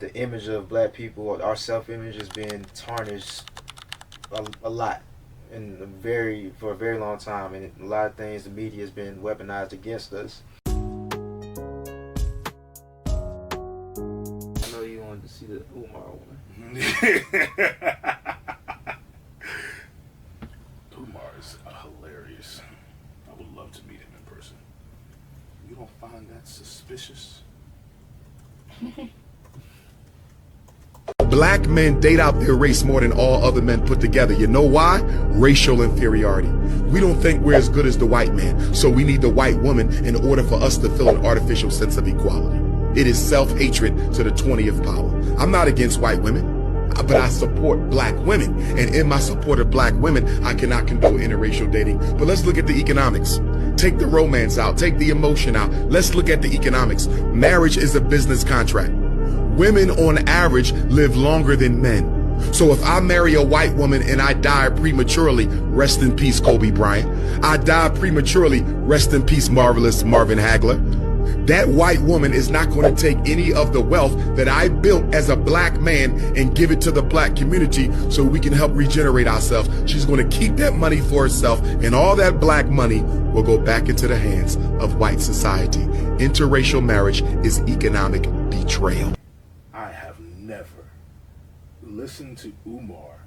the image of black people, our self-image has been tarnished a lot, and for a very long time, and a lot of things the media has been weaponized against us. I know you wanted to see the Umar one. Umar is hilarious. I would love to meet him in person. You don't find that suspicious? Black men date out their race more than all other men put together. You know why? Racial inferiority. We don't think we're as good as the white man, so we need the white woman in order for us to feel an artificial sense of equality. It is self-hatred to the 20th power. I'm not against white women, but I support black women. And in my support of black women, I cannot condone interracial dating. But let's look at the economics. Take the romance out, take the emotion out. Let's look at the economics. Marriage is a business contract. Women on average live longer than men. So if I marry a white woman and I die prematurely, rest in peace, Kobe Bryant. I die prematurely, rest in peace, marvelous Marvin Hagler. That white woman is not going to take any of the wealth that I built as a black man and give it to the black community so we can help regenerate ourselves. She's going to keep that money for herself, and all that black money will go back into the hands of white society. Interracial marriage is economic betrayal. I have never listened to Umar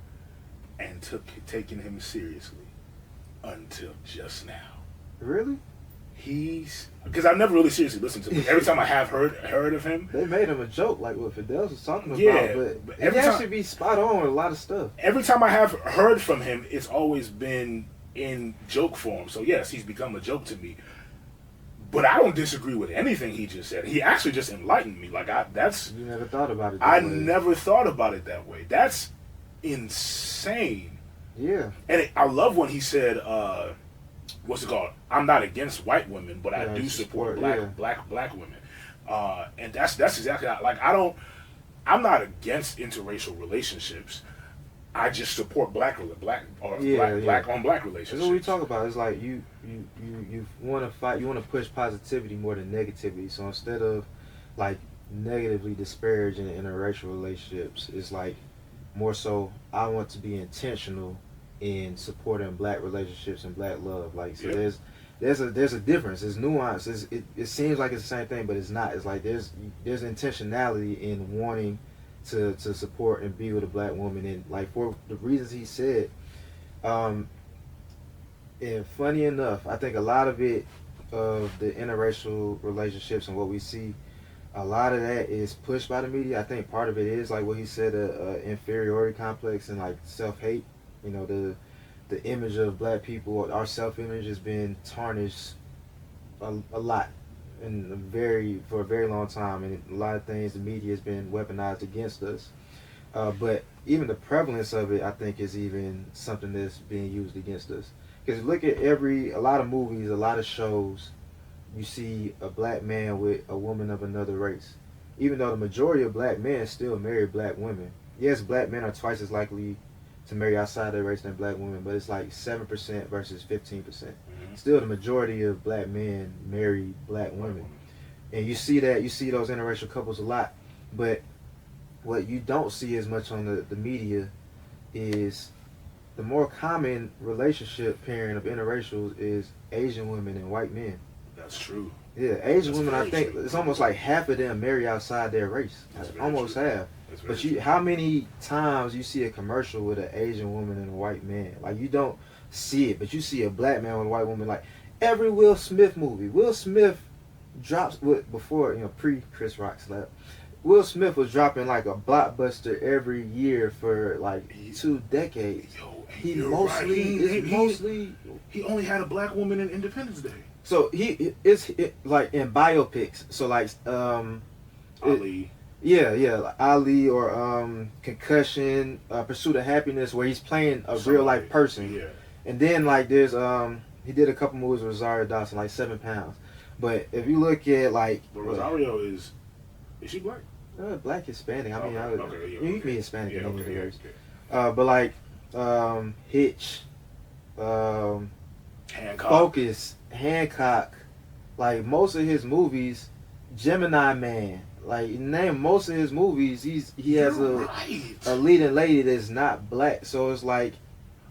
and taken him seriously until just now. Really? Because I've never really seriously listened to him. Every time I have heard of him, they made him a joke, like what Fidel was talking about. Yeah, but he actually be spot on with a lot of stuff. Every time I have heard from him, it's always been in joke form. So yes, he's become a joke to me. But I don't disagree with anything he just said. He actually just enlightened me. Like you never thought about it that I way. never thought about it that way. That's insane. Yeah. And I love when he said, what's it called? I'm not against white women, but I do support black women. And that's exactly like I'm not against interracial relationships. I just support black on black relationships. That's what we talk about. It's like you want to fight, you want to push positivity more than negativity. So instead of like negatively disparaging interracial relationships, it's like more so I want to be intentional in supporting black relationships and black love. Like so, there's a difference. There's nuance. It seems like it's the same thing, but it's not. It's like there's intentionality in wanting to support and be with a black woman, and like for the reasons he said. And funny enough, I think a lot of it of the interracial relationships and what we see, a lot of that is pushed by the media. I think part of it is like what he said, inferiority complex and like self-hate. You know, the image of black people, our self-image has been tarnished a lot. For a very long time, and a lot of things the media has been weaponized against us. But even the prevalence of it, I think, is even something that's being used against us. Because look at a lot of movies, a lot of shows, you see a black man with a woman of another race. Even though the majority of black men still marry black women. Yes, black men are twice as likely to marry outside their race than black women, but it's like 7% versus 15%. Mm-hmm. Still, the majority of black men marry black women. And you see those interracial couples a lot. But what you don't see as much on the media is the more common relationship pairing of interracials is Asian women and white men. That's true. Yeah, Asian women, I think it's almost like half of them marry outside their race. Almost half. But how many times you see a commercial with an Asian woman and a white man? Like, you don't see it, but you see a black man with a white woman. Like every Will Smith movie, Will Smith drops before, pre Chris Rock slap. Will Smith was dropping like a blockbuster every year for like 2 decades. He only had a black woman in Independence Day. So it's like in biopics. So like Ali. Like Ali or Concussion, Pursuit of Happiness, where he's playing a real life person. Yeah. And then like there's he did a couple movies with Rosario Dawson, like 7 Pounds. But if you look at like, Rosario is she black? Black Hispanic. I mean, you can be Hispanic in any of the race. But like Hitch, Hancock. Focus, Hancock, like most of his movies, Gemini Man, like name most of his movies, he has right. a leading lady that's not black. So it's like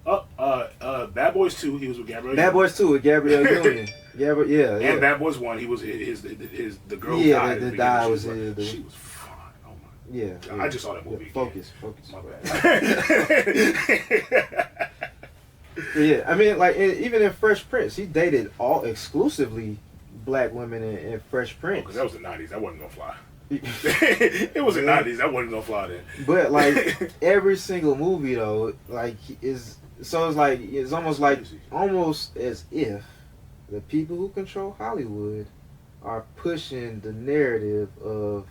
Bad Boys 2, he was with Gabrielle. Bad Boys 2 with Gabrielle Union. Yeah. And Bad Boys 1, he was the girl who Yeah, died. the died was she his. was, she was fine. Oh my. Yeah, I just saw that movie. Focus. My bad. Yeah, I mean, like even in Fresh Prince, he dated all exclusively black women in Fresh Prince. Because that was the 90s. That wasn't gonna fly. It was the 90s. That wasn't gonna fly then. But like every single movie though, like is so it's almost as if the people who control Hollywood are pushing the narrative of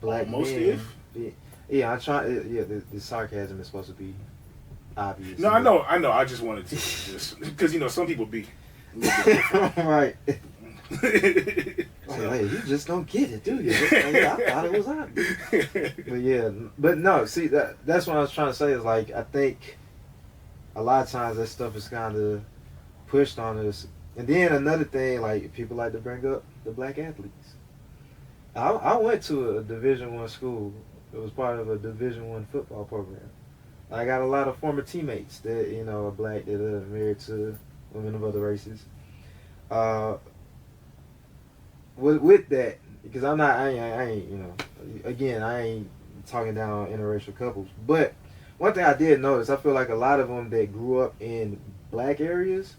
black Almost men. if? Yeah, I'm trying. Yeah, the sarcasm is supposed to be obvious. No, I know. I just wanted to just because some people be a little bit different. Right. So, Hey, you just don't get it, do you? I thought it was obvious. But yeah, but no. See, that's what I was trying to say. Is like I think a lot of times that stuff is kind of pushed on us. And then another thing, like people like to bring up the black athletes. I went to a Division I school. It was part of a Division I football program. I got a lot of former teammates that are black that are married to women of other races. With that, because I ain't again, I ain't talking down on interracial couples. But one thing I did notice, I feel like a lot of them that grew up in black areas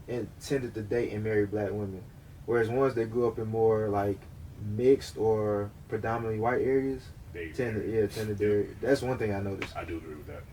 and tended to date and marry black women, whereas ones that grew up in more like mixed or predominantly white areas tend to date. That's one thing I noticed. I do agree with that.